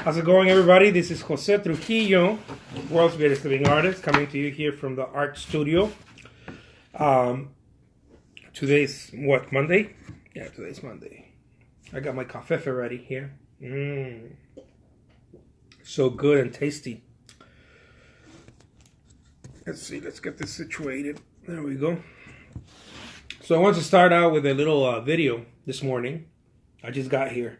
How's it going, everybody? This is Jose Trujillo, world's greatest living artist, coming to you here from the art studio. Today's what, Monday? Yeah, today's Monday. I got my café ready here. So good and tasty. Let's see, let's get this situated. There we go. So I want to start out with a little video this morning. I just got here.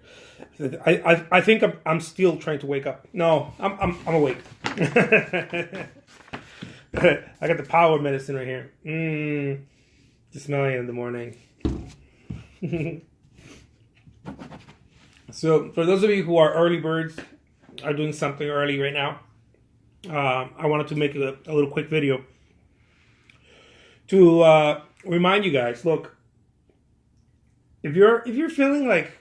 I think I'm still trying to wake up. No, I'm awake. I got the power medicine right here. Just smelling it in the morning. So for those of you who are early birds, are doing something early right now, I wanted to make a little quick video to remind you guys. Look, if you're feeling like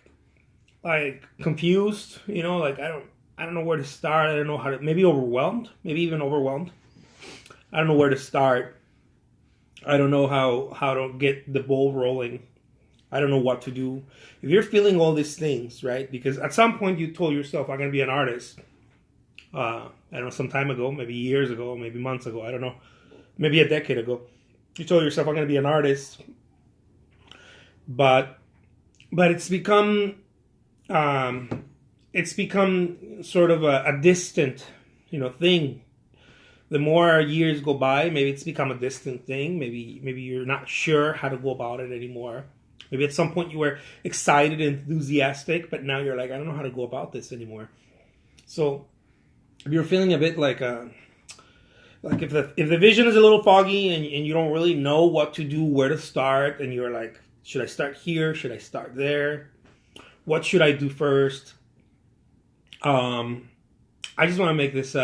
confused, you know, like I don't know where to start. I don't know how to, maybe overwhelmed, maybe even overwhelmed. I don't know where to start. I don't know how to get the ball rolling. I don't know what to do. If you're feeling all these things, right? Because at some point you told yourself, I'm going to be an artist. I don't know, some time ago, maybe years ago, maybe months ago, I don't know. Maybe a decade ago. You told yourself, I'm going to be an artist. But it's become sort of a distant, thing. The more years go by, maybe it's become a distant thing. Maybe you're not sure how to go about it anymore. Maybe at some point you were excited and enthusiastic, but now you're like, I don't know how to go about this anymore. So if you're feeling a bit like if the vision is a little foggy and you don't really know what to do, where to start, and you're like, should I start here? Should I start there? What should I do first? I just want to make this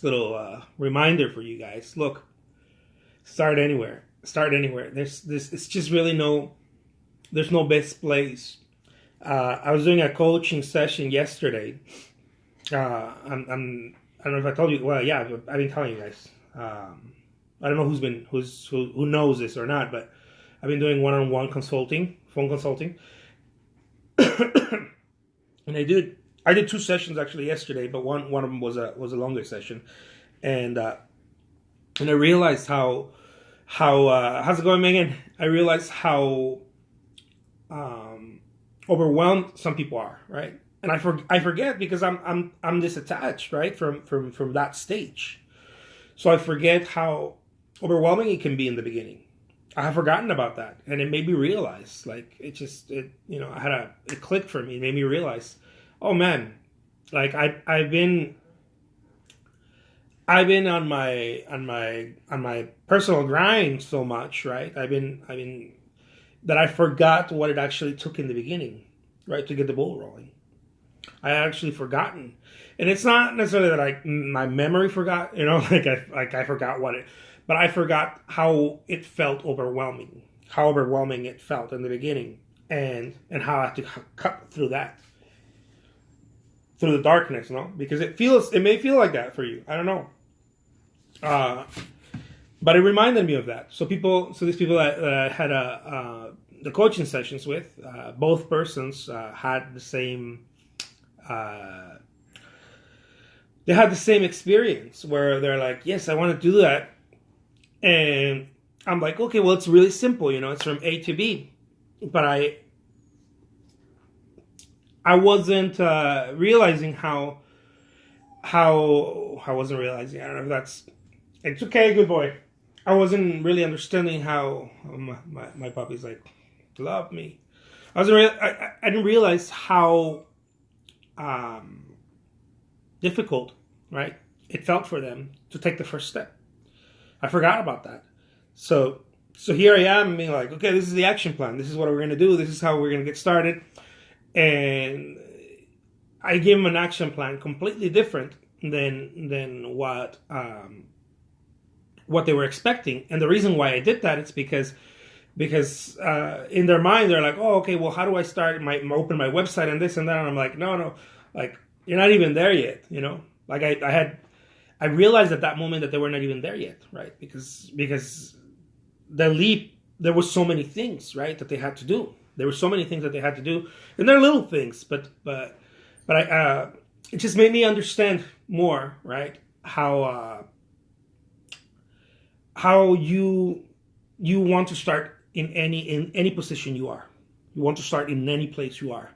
little reminder for you guys. Look, start anywhere. Start anywhere. It's just really there's no best place. I was doing a coaching session yesterday. I don't know if I told you. Well, yeah, I've been telling you guys. I don't know who knows this or not, but I've been doing one-on-one consulting, phone consulting. And I did 2 sessions actually yesterday, but one of them was a longer session, and I realized how how's it going, Megan? I realized how overwhelmed some people are, right? And I forget because I'm disattached, right, from that stage. So I forget how overwhelming it can be in the beginning. I have forgotten about that, and it made me realize, like, it clicked for me. It made me realize, oh man, like I've been on my personal grind so much, right? I've been that I forgot what it actually took in the beginning, right, to get the ball rolling. I had actually forgotten, and it's not necessarily that my memory forgot, I forgot but I forgot how it felt overwhelming, how overwhelming it felt in the beginning, and how I had to cut through that, through the darkness, because it may feel like that for you. I don't know. But it reminded me of that. So these people that I had the coaching sessions with, both persons had the same. They had the same experience where they're like, yes, I want to do that. And I'm like, okay, well, it's really simple, it's from A to B. But I wasn't realizing how I wasn't realizing. I don't know if that's, it's okay, good boy. I wasn't really understanding how my puppy's like, love me. I didn't realize how difficult, right, it felt for them to take the first step. I forgot about that. So here I am being like, okay, this is the action plan. This is what we're going to do. This is how we're going to get started. And I gave them an action plan completely different than what they were expecting. And the reason why I did that is because in their mind, they're like, oh, okay, well, how do I start? Open my website and this and that. And I'm like, no, like, you're not even there yet, Like I realized at that moment that they were not even there yet, right? Because the leap, there were so many things, right, that they had to do. There were so many things that they had to do, and they're little things, but I it just made me understand more, right? How you want to start in any position you are. You want to start in any place you are,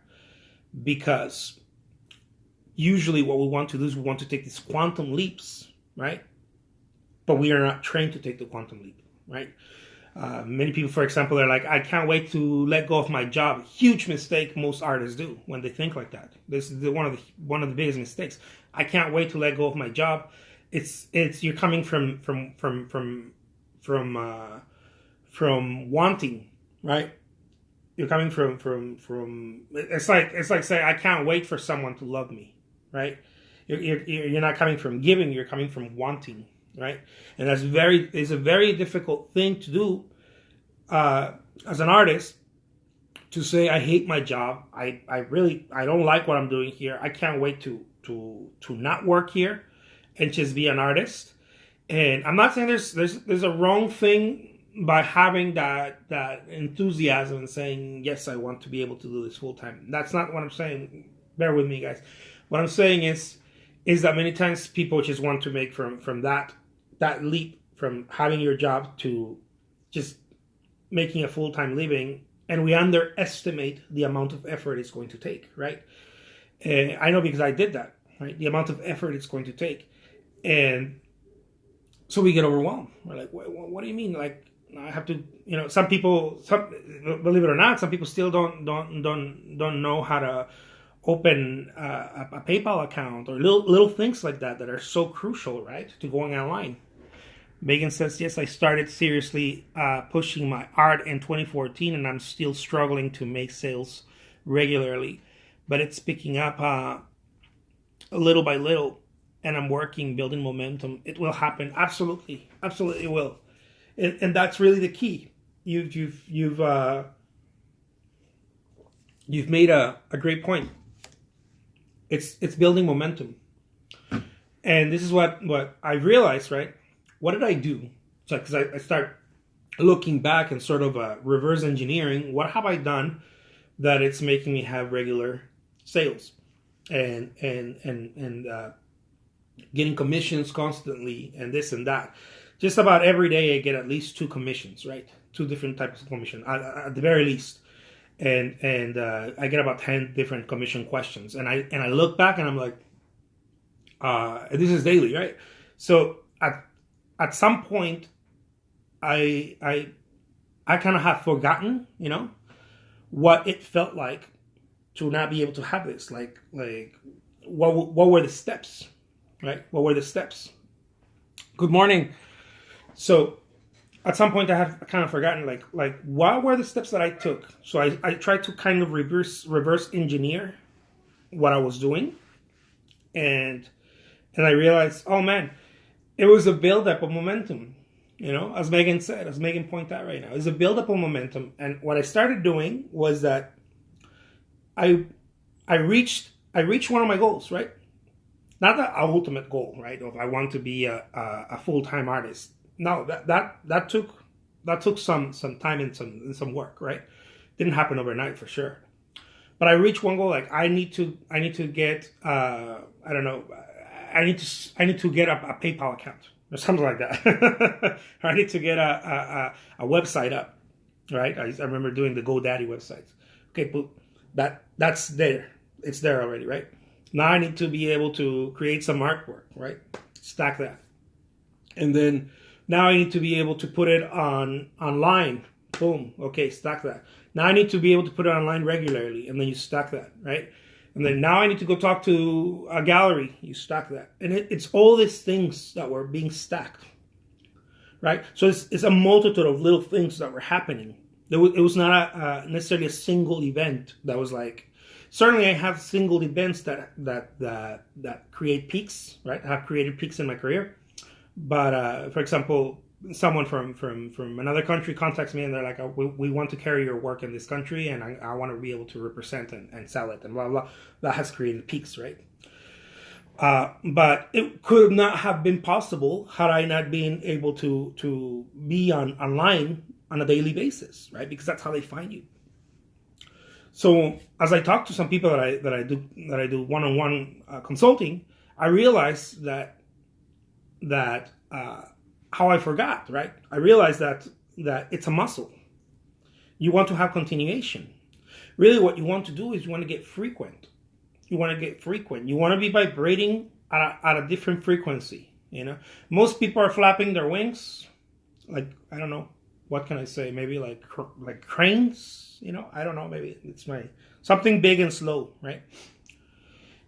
because usually what we want to do is we want to take these quantum leaps, right? But we are not trained to take the quantum leap, right? Many people, for example, are like, I can't wait to let go of my job. Huge mistake most artists do when they think like that. This is one of the biggest mistakes. I can't wait to let go of my job. It's you're coming from wanting, right? You're coming from. It's like saying I can't wait for someone to love me, right? You're not coming from giving. You're coming from wanting, right? And it's a very difficult thing to do as an artist, to say I hate my job. I don't like what I'm doing here. I can't wait to not work here and just be an artist. And I'm not saying there's a wrong thing by having that enthusiasm and saying yes, I want to be able to do this full time. That's not what I'm saying. Bear with me, guys. What I'm saying is that many times people just want to make from that leap from having your job to just making a full-time living, and we underestimate the amount of effort it's going to take, right? I know, because I did that, right? The amount of effort it's going to take. And so we get overwhelmed. We're like, what do you mean? Like, I have to, some people, believe it or not, some people still don't know how to open a PayPal account, or little things like that are so crucial, right, to going online. Megan says, yes, I started seriously pushing my art in 2014, and I'm still struggling to make sales regularly. But it's picking up little by little, and I'm working, building momentum. It will happen. Absolutely. Absolutely it will. And that's really the key. You've made a great point. It's building momentum. And this is what I realized, right? What did I do? So, because I start looking back and sort of reverse engineering, what have I done that it's making me have regular sales and getting commissions constantly, and this and that. Just about every day I get at least 2 commissions, right? 2 different types of commission at the very least. And I get about 10 different commission questions. And I look back and I'm like, this is daily, right? So at some point, I kind of have forgotten, what it felt like to not be able to have this. Like what were the steps, right? What were the steps? Good morning. So at some point, I have kind of forgotten, like what were the steps that I took? So I tried to kind of reverse engineer what I was doing, and I realized, oh man, it was a buildup of momentum. As Megan said, as Megan pointed out right now, it's a buildup of momentum. And what I started doing was that I reached one of my goals, right? Not the ultimate goal, right? Of I want to be a full-time artist. No, that took some time and some work, right? Didn't happen overnight for sure. But I reached one goal. Like I need to get I don't know. I need to get a PayPal account or something like that. I need to get a website up, right? I remember doing the GoDaddy websites. Okay, but that's there. It's there already, right? Now I need to be able to create some artwork, right? Stack that, and then now I need to be able to put it online. Boom. Okay, stack that. Now I need to be able to put it online regularly, and then you stack that, right? And then now I need to go talk to a gallery. You stack that. And it's all these things that were being stacked, right? So it's a multitude of little things that were happening. It was not necessarily a single event that was like, certainly I have single events that create peaks, right? I have created peaks in my career. But for example, someone from another country contacts me and they're like, we want to carry your work in this country, and I want to be able to represent and sell it and blah blah. That has created peaks, right? But it could not have been possible had I not been able to be online on a daily basis, right? Because that's how they find you. So as I talk to some people that I do one-on-one consulting, I realize that how I forgot, right? I realized that it's a muscle. You want to have continuation. Really, what you want to do is you want to get frequent. You want to get frequent. You want to be vibrating at a different frequency. Most people are flapping their wings, like, I don't know, what can I say? Maybe like cranes. I don't know. Maybe it's something big and slow, right?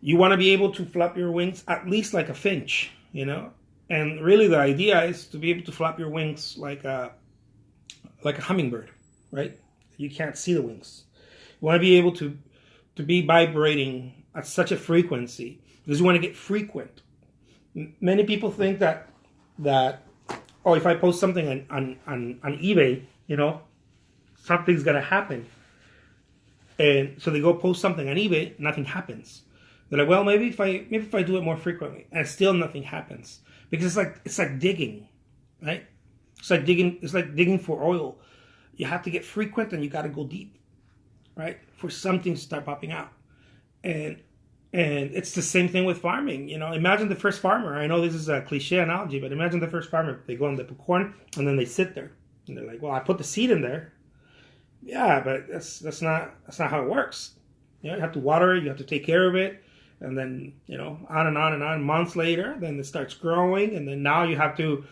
You want to be able to flap your wings at least like a finch. And really, the idea is to be able to flap your wings like a hummingbird, right? You can't see the wings. You want to be able to be vibrating at such a frequency because you want to get frequent. Many people think that if I post something on eBay, something's gonna happen, and so they go post something on eBay, nothing happens. They're like, well, maybe if I do it more frequently, and still nothing happens because it's like digging, right? It's like digging for oil. You have to get frequent and you got to go deep, right? For something to start popping out. And it's the same thing with farming. Imagine the first farmer. I know this is a cliche analogy, but imagine the first farmer. They go and they put corn and then they sit there and they're like, well, I put the seed in there. Yeah, but that's not how it works. You have to water it, you have to take care of it, and then on and on and on. Months later, then it starts growing, and then now you have to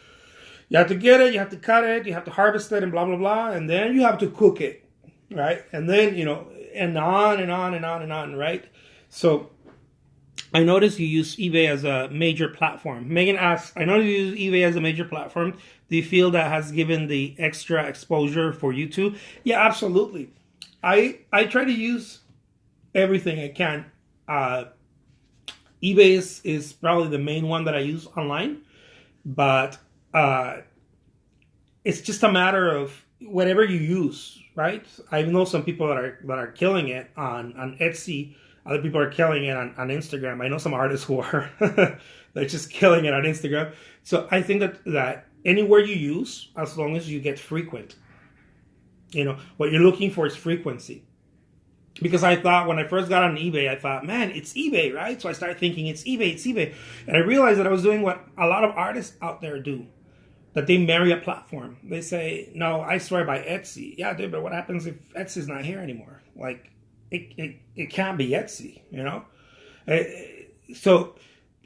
get it, you have to cut it, you have to harvest it, and blah blah blah, and then you have to cook it, right? And then and on and on and on and on, right? So I noticed you use eBay as a major platform. Megan asks, I know you use eBay as a major platform. Do you feel that has given the extra exposure for you too? Yeah, absolutely. I try to use everything I can. eBay is probably the main one that I use online, but it's just a matter of whatever you use, right? I know some people that are killing it on Etsy. Other people are killing it on Instagram. I know some artists who are they're just killing it on Instagram. So I think that anywhere you use, as long as you get frequent, what you're looking for is frequency. Because I thought when I first got on eBay, I thought, man, it's eBay, right? So I started thinking it's eBay. And I realized that I was doing what a lot of artists out there do. That they marry a platform. They say, no, I swear by Etsy. Yeah, dude, but what happens if Etsy's not here anymore? Like, it can't be Etsy, So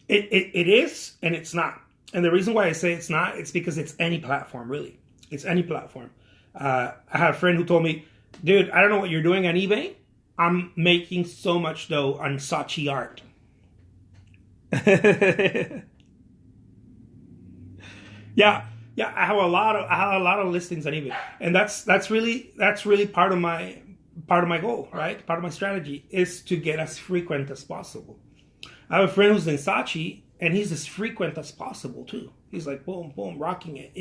it is and it's not. And the reason why I say it's not, it's because it's any platform, really. It's any platform. I had a friend who told me, dude, I don't know what you're doing on eBay. I'm making so much dough on Saatchi art. Yeah, I have a lot of listings on eBay, and that's really part of my goal, right? Part of my strategy is to get as frequent as possible. I have a friend who's in Saatchi, and he's as frequent as possible too. He's like boom, boom, rocking it,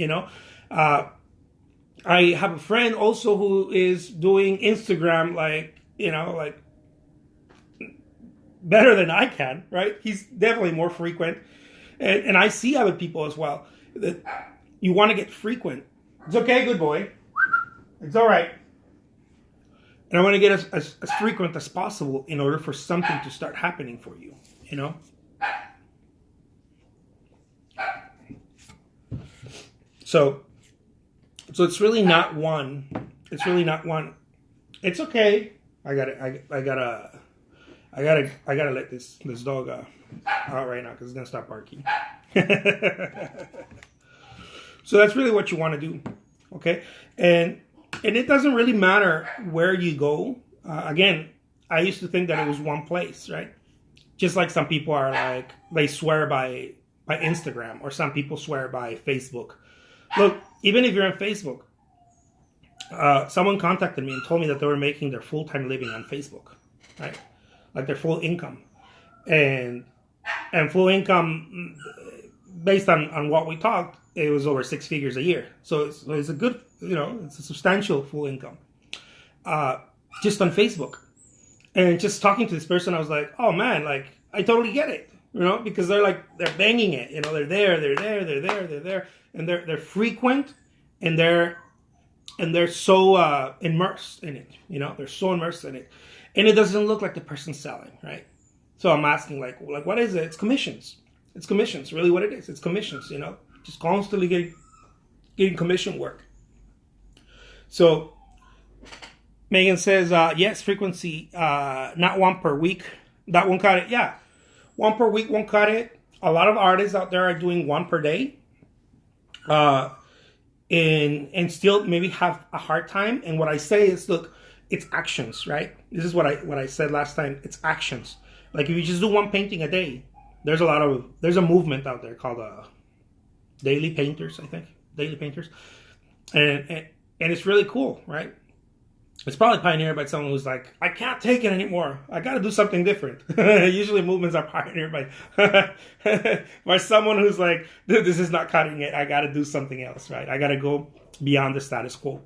I have a friend also who is doing Instagram like better than I can, right? He's definitely more frequent, and I see other people as well. That you want to get frequent. It's okay, good boy. It's all right. And I want to get as frequent as possible in order for something to start happening for you, So it's really not one. It's really not one. It's okay. I gotta let this dog out right now because it's gonna stop barking. So that's really what you want to do, okay? And it doesn't really matter where you go. Again, I used to think that it was one place, right? Just like some people are like, they swear by Instagram, or some people swear by Facebook. Look, even if you're on Facebook, someone contacted me and told me that they were making their full-time living on Facebook, right? Like their full income. And full income, based on what we talked, it was over 6 figures a year. So it's a good, it's a substantial full income. Just on Facebook. And just talking to this person, I was like, oh man, like, I totally get it. Because they're banging it. They're there. And they're frequent, and they're so immersed in it. They're so immersed in it. and it doesn't look like the person's selling, right? So I'm asking, like what is it? It's commissions. It's commissions, really what it is. It's commissions, just constantly getting commission work. So Megan says, yes, frequency, not one per week. That won't cut it. Yeah, one per week won't cut it. A lot of artists out there are doing one per day, and still maybe have a hard time. And what I say is, look, it's actions, right? This is what I said last time. It's actions. Like if you just do one painting a day, there's a movement out there called daily painters, I think, daily painters, and it's really cool, right? It's probably pioneered by someone who's like, I can't take it anymore. I got to do something different. Usually movements are pioneered by someone who's like, dude, this is not cutting it. I got to do something else, right? I got to go beyond the status quo.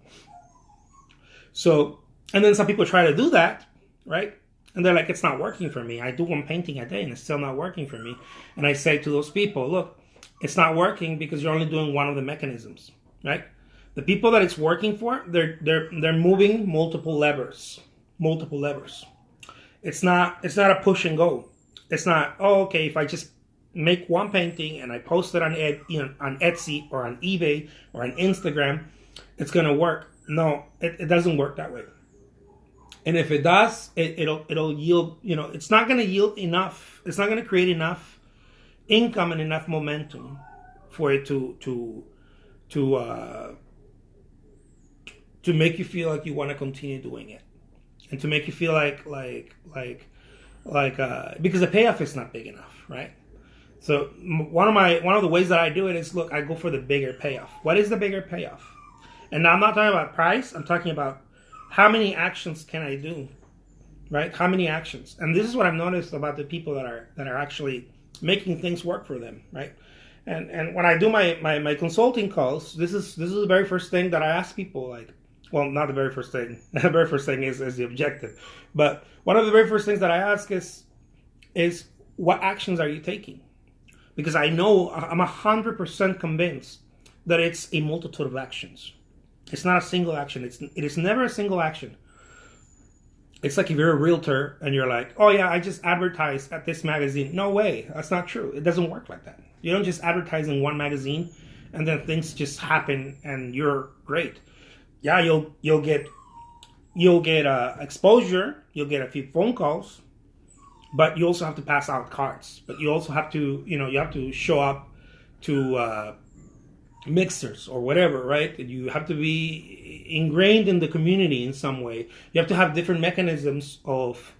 So, and then some people try to do that, right? And they're like, it's not working for me. I do one painting a day and it's still not working for me. And I say to those people, look, it's not working because you're only doing one of the mechanisms, right? The people that it's working for, they're moving multiple levers. It's not a push and go. It's not, oh, okay, if I just make one painting and I post it on Etsy or on eBay or on Instagram, it's gonna work. No, it doesn't work that way. And if it does, it'll yield. It's not gonna yield enough. It's not gonna create enough income and enough momentum for it to make you feel like you want to continue doing it, and to make you feel like because the payoff is not big enough, right? So one of the ways that I do it is, look, I go for the bigger payoff. What is the bigger payoff? And now I'm not talking about price. I'm talking about how many actions can I do, right? How many actions? And this is what I've noticed about the people that are actually making things work for them, right? And when I do my consulting calls, this is the very first thing that I ask people, like, well, not the very first thing. The very first thing is the objective. But one of the very first things that I ask is what actions are you taking? Because I know, I'm 100% convinced that it's a multitude of actions. It's not a single action. It is never a single action. It's like if you're a realtor and you're like, oh yeah, I just advertised at this magazine. No way, that's not true. It doesn't work like that. You don't just advertise in one magazine and then things just happen and you're great. Yeah, you'll get exposure. You'll get a few phone calls, but you also have to pass out cards. But you also have to, you have to show up to mixers or whatever, right? You have to be ingrained in the community in some way. You have to have different mechanisms of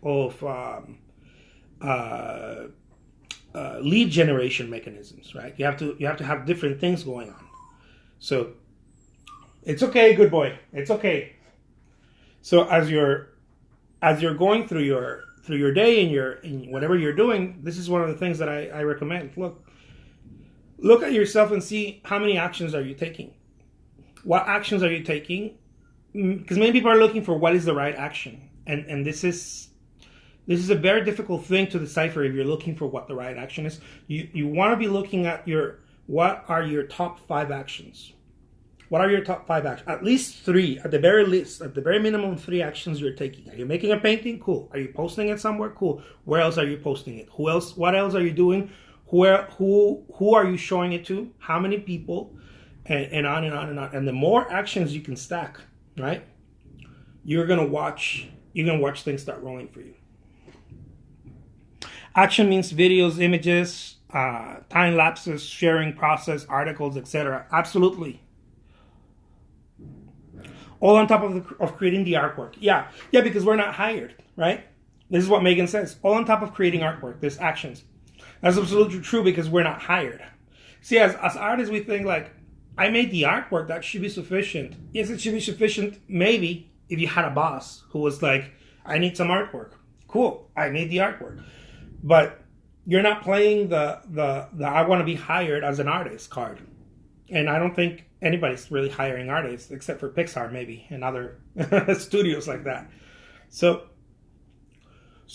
lead generation mechanisms, right? You have to have different things going on. So it's okay, good boy. It's okay. So as you're going through your day and whatever you're doing, this is one of the things that I recommend. Look at yourself and see how many actions are you taking. What actions are you taking? Because many people are looking for what is the right action, and this is a very difficult thing to decipher if you're looking for what the right action is. You want to be looking at what are your top 5 actions. What are your top 5 actions? At least 3, at the very least, at the very minimum, 3 actions you're taking. Are you making a painting? Cool. Are you posting it somewhere? Cool. Where else are you posting it? Who else? What else are you doing? Who are you showing it to? How many people? And on and on and on. And the more actions you can stack, right? You're gonna watch things start rolling for you. Action means videos, images, time lapses, sharing process, articles, etc. Absolutely. All on top of creating the artwork. Yeah, because we're not hired, right? This is what Megan says. All on top of creating artwork, there's actions. That's absolutely true because we're not hired. See, as artists, we think like, I made the artwork, that should be sufficient. Yes, it should be sufficient, maybe, if you had a boss who was like, I need some artwork. Cool, I made the artwork. But you're not playing the I want to be hired as an artist card. And I don't think anybody's really hiring artists, except for Pixar maybe, and other studios like that. So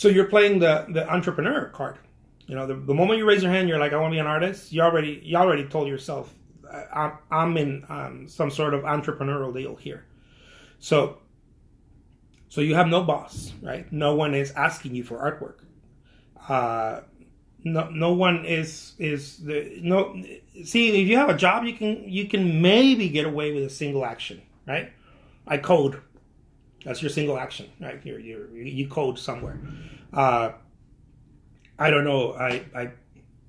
you're playing the entrepreneur card. The moment you raise your hand, you're like, I want to be an artist. You already told yourself, I'm in some sort of entrepreneurial deal here. So So you have no boss, right? No one is asking you for artwork. No one is the no. See, if you have a job, you can maybe get away with a single action, right? I code. That's your single action, right? You code somewhere. Uh, I don't know.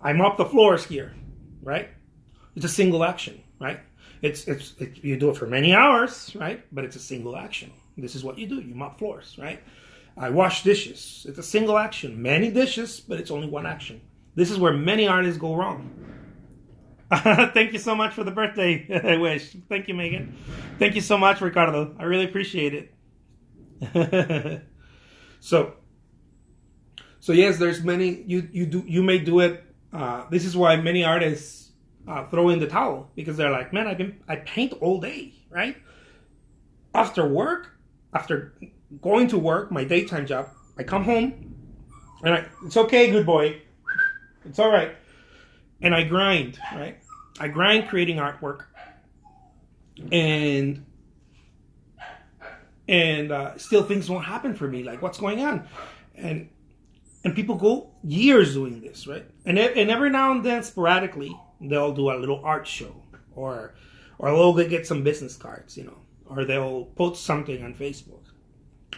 I mop the floors here, right? It's a single action, right? It's you do it for many hours, right? But it's a single action. This is what you do. You mop floors, right? I wash dishes. It's a single action. Many dishes, but it's only one action. This is where many artists go wrong. Thank you so much for the birthday wish. Thank you, Megan. Thank you so much, Ricardo. I really appreciate it. So yes, there's many. You may do it. This is why many artists throw in the towel, because they're like, man, I paint all day, right? After work, after going to work, my daytime job, I come home and it's okay, good boy. It's all right. And I grind, right? I grind creating artwork. And still things won't happen for me. Like, what's going on? And people go years doing this, right? And every now and then, sporadically, they'll do a little art show, or they'll get some business cards, or they'll post something on Facebook.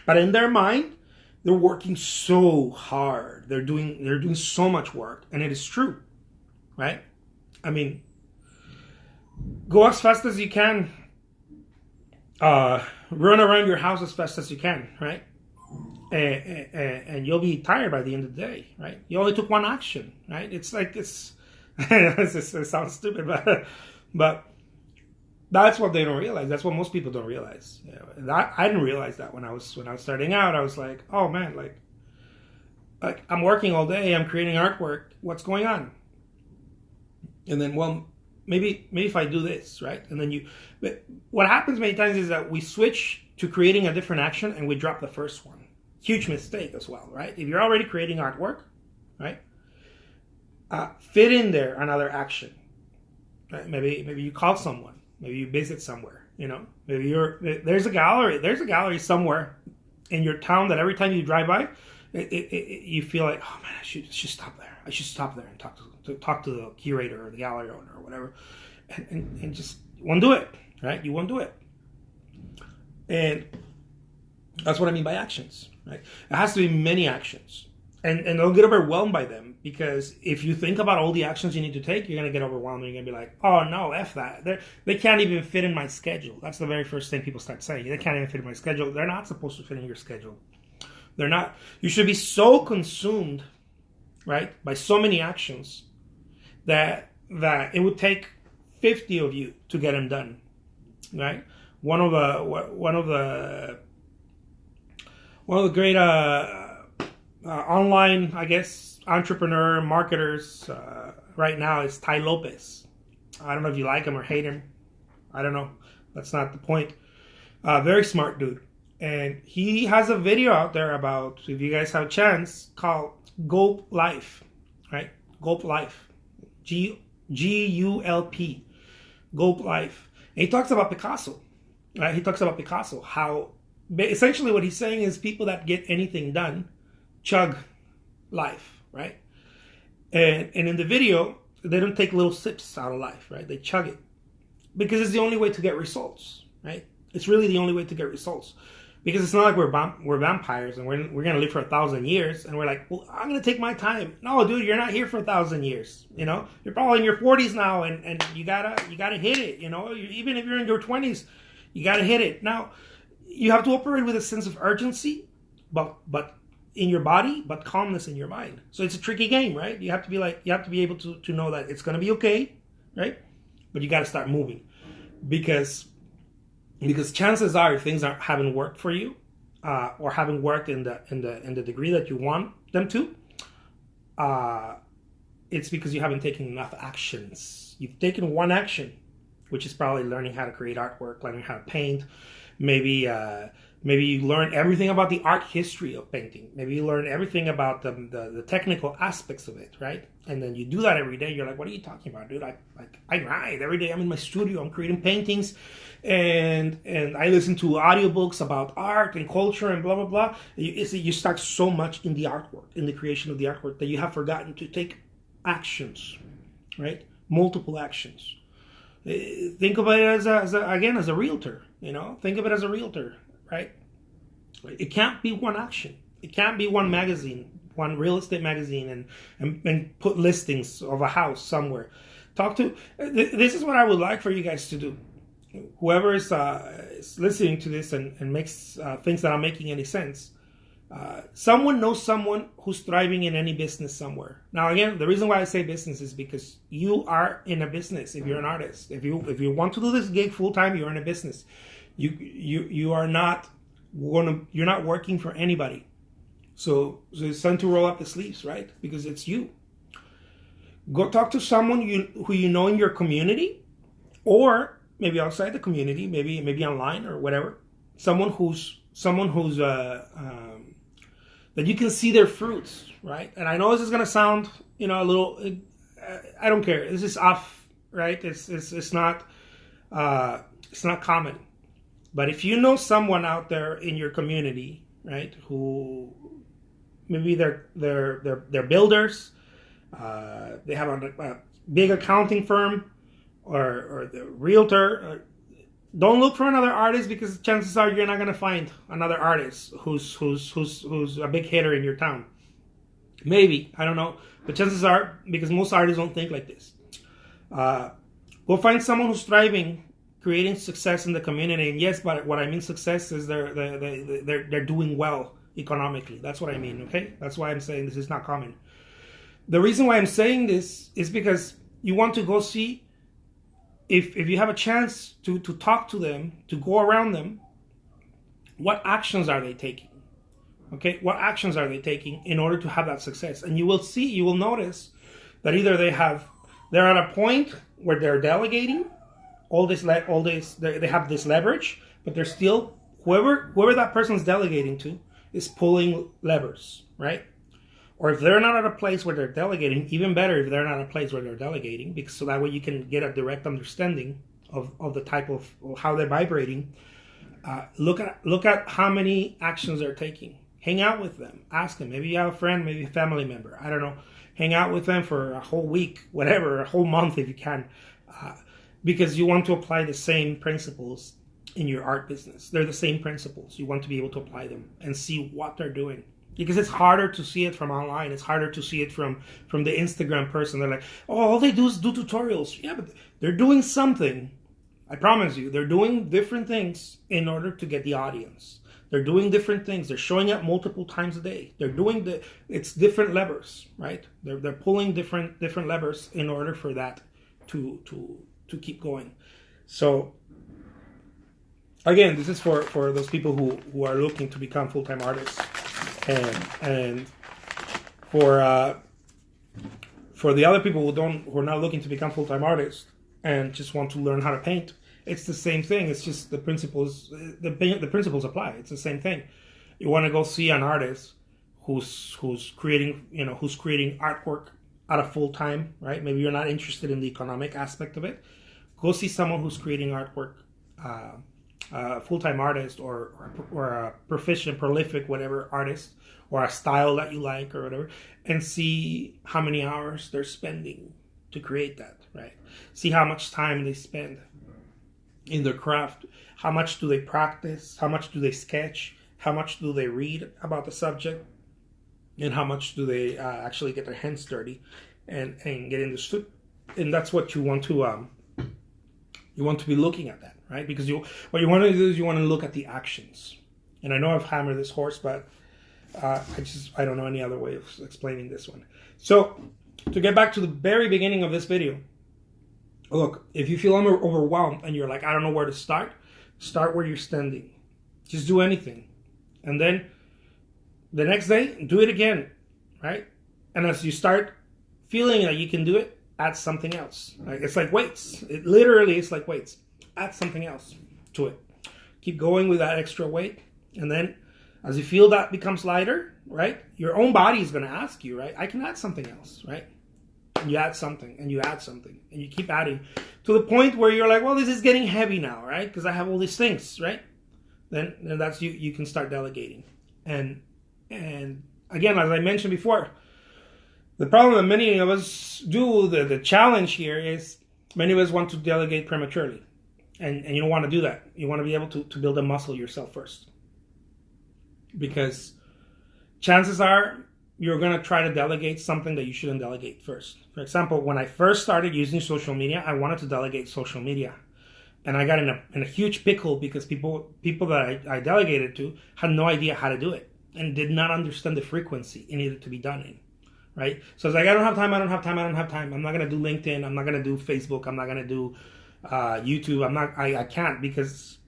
But in their mind, they're working so hard. They're doing so much work, and it is true, right? I mean, go as fast as you can. Run around your house as fast as you can, right? And you'll be tired by the end of the day, right? You only took one action, right? It's like it's it sounds stupid, but that's what they don't realize. That's what most people don't realize. I didn't realize that when I was starting out. I was like, oh man, like I'm working all day. I'm creating artwork. What's going on? And then, well, maybe if I do this, right? And then but what happens many times is that we switch to creating a different action and we drop the first one. Huge mistake as well, right? If you're already creating artwork, right? Fit in there another action. Right? Maybe you call someone. Maybe you visit somewhere. Maybe there's a gallery somewhere in your town that every time you drive by, you feel like, oh man, I should stop there. I should stop there and talk to the curator or the gallery owner or whatever, and just you won't do it, right? You won't do it, and that's what I mean by actions, right? It has to be many actions, and don't get overwhelmed by them, because if you think about all the actions you need to take, you're gonna get overwhelmed and you're gonna be like, oh no, F that. They can't even fit in my schedule. That's the very first thing people start saying. They can't even fit in my schedule. They're not supposed to fit in your schedule. They're not. You should be so consumed, right, by so many actions that it would take 50 of you to get them done, right? One of the great online, I guess, entrepreneur marketers right now is Tai Lopez. I don't know if you like him or hate him. I don't know. That's not the point. Very smart dude. And he has a video out there about, if you guys have a chance, called Gulp Life, right? Gulp Life. Gulp. Gulp Life. And he talks about Picasso, right? He talks about Picasso, how essentially what he's saying is people that get anything done chug life, right? And in the video, they don't take little sips out of life, right? They chug it, because it's the only way to get results, right? It's really the only way to get results. Because it's not like we're vampires and we're going to live for 1,000 years and we're like, well, I'm going to take my time. No, dude, you're not here for 1,000 years. You're probably in your 40s now, and you gotta hit it. Even if you're in your 20s, you gotta hit it. Now, you have to operate with a sense of urgency, but in your body, but calmness in your mind. So it's a tricky game, right? You have to be able to know that it's going to be okay, right? But you got to start moving, because chances are, if things haven't worked for you, or haven't worked in the degree that you want them to, it's because you haven't taken enough actions. You've taken one action, which is probably learning how to create artwork, learning how to paint, maybe Maybe you learn everything about the art history of painting. Maybe you learn everything about the technical aspects of it, right? And then you do that every day. You're like, what are you talking about, dude? I grind every day. I'm in my studio. I'm creating paintings, and I listen to audiobooks about art and culture and blah blah blah. You start so much in the artwork, in the creation of the artwork, that you have forgotten to take actions, right? Multiple actions. Think about it as a realtor. Think of it as a realtor. Right? It can't be one action. It can't be one magazine, one real estate magazine, and put listings of a house somewhere. This is what I would like for you guys to do. Whoever is listening to this and makes thinks that I'm making any sense, someone knows someone who's thriving in any business somewhere. Now, again, the reason why I say business is because you are in a business. If you're an artist, if you want to do this gig full time, you're in a business. You're not working for anybody. So it's time to roll up the sleeves, right? Because it's you. Go talk to someone who you know in your community, or maybe outside the community, maybe online or whatever. Someone who's that you can see their fruits, right? And I know this is gonna sound a little. I don't care. This is off, right? It's not common. But if you know someone out there in your community, right, who maybe they're builders, they have a big accounting firm, or the realtor, don't look for another artist, because chances are you're not going to find another artist who's a big hitter in your town. Maybe, I don't know, but chances are, because most artists don't think like this. Go find someone who's thriving, creating success in the community. And yes, but what I mean success is they're doing well economically. That's what I mean, okay? That's why I'm saying this is not common. The reason why I'm saying this is because you want to go see, if you have a chance to talk to them, to go around them, what actions are they taking? Okay, what actions are they taking in order to have that success? And you will notice that either they're at a point where they're delegating, they have this leverage, but they're still, whoever that person's delegating to is pulling levers, right? Or if they're not at a place where they're delegating, even better if they're not at a place where they're delegating, because so that way you can get a direct understanding of the type of how they're vibrating. Look at how many actions they're taking. Hang out with them. Ask them. Maybe you have a friend, maybe a family member. I don't know. Hang out with them for a whole week, whatever, a whole month if you can. Because you want to apply the same principles in your art business. They're the same principles. You want to be able to apply them and see what they're doing. Because it's harder to see it from online. It's harder to see it from the Instagram person. They're like, oh, all they do is do tutorials. Yeah, but they're doing something. I promise you, they're doing different things in order to get the audience. They're doing different things. They're showing up multiple times a day. They're doing it's different levers, right? They're pulling different levers in order for that to keep going. So again, this is for those people who are looking to become full-time artists, and for the other people who are not looking to become full-time artists and just want to learn how to paint. It's the same thing. It's just the principles apply. It's the same thing. You want to go see an artist who's creating artwork at a full time, right? Maybe you're not interested in the economic aspect of it. Go see someone who's creating artwork, a full-time artist or a proficient, prolific, whatever artist, or a style that you like or whatever, and see how many hours they're spending to create that, right? See how much time they spend in their craft. How much do they practice? How much do they sketch? How much do they read about the subject? And how much do they actually get their hands dirty and get understood? And that's what you want to be looking at that, right? Because what you want to do is you want to look at the actions. And I know I've hammered this horse, but I don't know any other way of explaining this one. So to get back to the very beginning of this video, look, if you feel overwhelmed and you're like, I don't know where to start where you're standing. Just do anything. And then the next day, do it again, right? And as you start feeling that you can do it, add something else. Right? It's like weights. It literally is like weights. Add something else to it. Keep going with that extra weight And then as you feel that becomes lighter, right, your own body is going to ask you, right, I can add something else, right? And you add something, and you add something, and you keep adding to the point where you're like, well, this is getting heavy now, right? Because I have all these things, right? Then that's you can start delegating. And again, as I mentioned before, the problem that many of us do, the challenge here is many of us want to delegate prematurely. And you don't want to do that. You want to be able to build a muscle yourself first. Because chances are you're going to try to delegate something that you shouldn't delegate first. For example, when I first started using social media, I wanted to delegate social media. And I got in a huge pickle because people that I delegated to had no idea how to do it and did not understand the frequency it needed to be done in, right? So it's like, I don't have time. I'm not going to do LinkedIn. I'm not going to do Facebook. I'm not going to do YouTube. I can't because,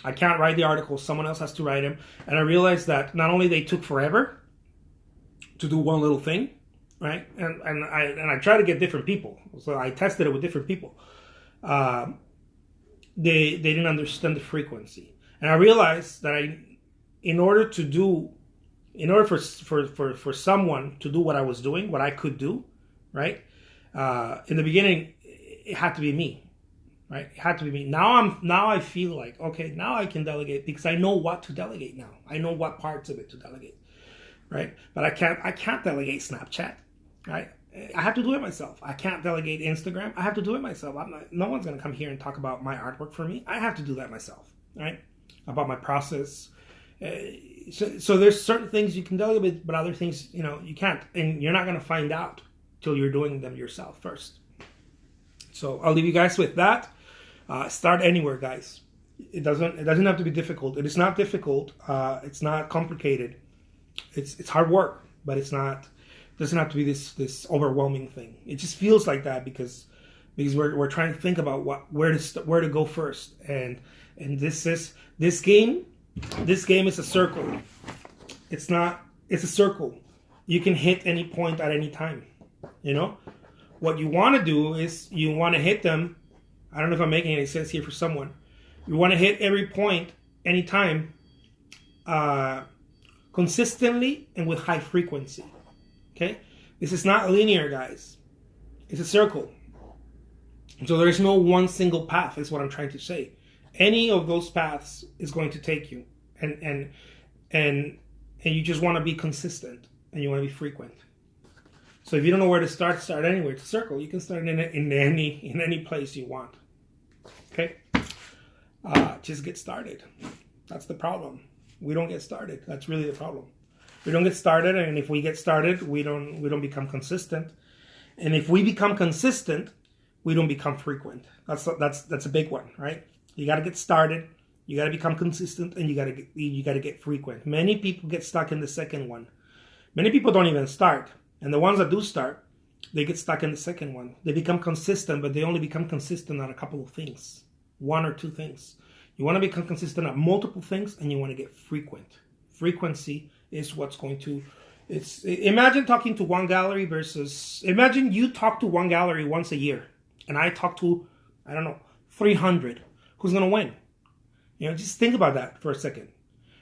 I can't write the articles. Someone else has to write them. And I realized that not only they took forever to do one little thing, right? And I tried to get different people. So I tested it with different people. They didn't understand the frequency. And I realized that in order for someone to do what I was doing, what I could do, right? In the beginning, it had to be me, right? It had to be me. Now I feel like, okay, now I can delegate because I know what to delegate now. I know what parts of it to delegate, right? But I can't delegate Snapchat, right? I have to do it myself. I can't delegate Instagram. I have to do it myself. No one's going to come here and talk about my artwork for me. I have to do that myself, right? About my process. So there's certain things you can delegate, but other things, you can't. And you're not going to find out till you're doing them yourself first. So I'll leave you guys with that. Start anywhere, guys. It doesn't have to be difficult. It is not difficult. It's not complicated. It's hard work, but it's not. Doesn't have to be this overwhelming thing. It just feels like that because we're trying to think about where to go first. And this game is a circle. It's a circle. You can hit any point at any time. What you want to do is you want to hit them. I don't know if I'm making any sense here for someone. You want to hit every point anytime, consistently and with high frequency. Okay? This is not linear, guys. It's a circle. So there is no one single path, is what I'm trying to say. Any of those paths is going to take you. And you just want to be consistent and you want to be frequent. So if you don't know where to start anywhere. It's a circle. You can start in any place you want. Okay? Just get started. That's the problem. We don't get started. That's really the problem. We don't get started, and if we get started, we don't become consistent. And if we become consistent, we don't become frequent. That's a big one, right? You got to get started, you got to become consistent, and you got to get frequent. Many people get stuck in the second one. Many people don't even start, and the ones that do start, they get stuck in the second one. They become consistent, but they only become consistent on a couple of things, one or two things. You want to become consistent at multiple things, and you want to get frequent. Frequency is what's going to, imagine talking to one gallery imagine you talk to one gallery once a year, and I talk to, 300. Who's going to win? Just think about that for a second.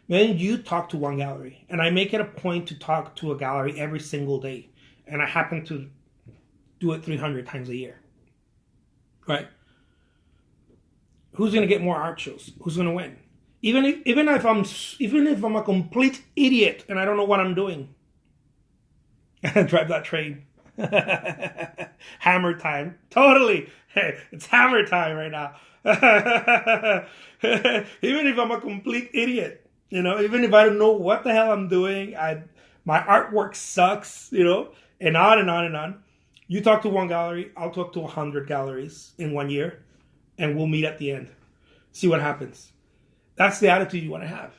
Then you talk to one gallery, and I make it a point to talk to a gallery every single day, and I happen to do it 300 times a year, right? Who's going to get more art shows? Who's going to win? Even if I'm a complete idiot and I don't know what I'm doing, drive that train. Hammer time. Totally. Hey, it's hammer time right now. Even if I'm a complete idiot, even if I don't know what the hell I'm doing, my artwork sucks, and on and on and on. You talk to one gallery, I'll talk to 100 galleries in 1 year, and we'll meet at the end. See what happens. That's the attitude you want to have.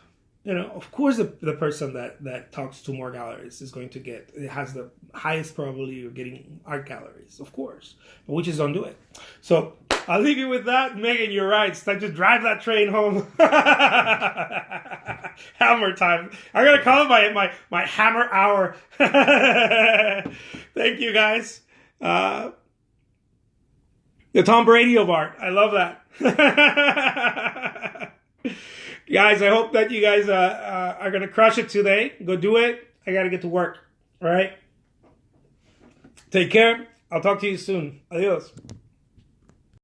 Of course, the person that talks to more galleries is going to has the highest probability of getting art galleries, of course. But we just don't do it. So I'll leave you with that. Megan, you're right. It's time to drive that train home. Hammer time. I'm going to call it my hammer hour. Thank you, guys. The Tom Brady of art. I love that. Guys, I hope that you guys are going to crush it today. Go do it. I got to get to work. All right? Take care. I'll talk to you soon. Adios.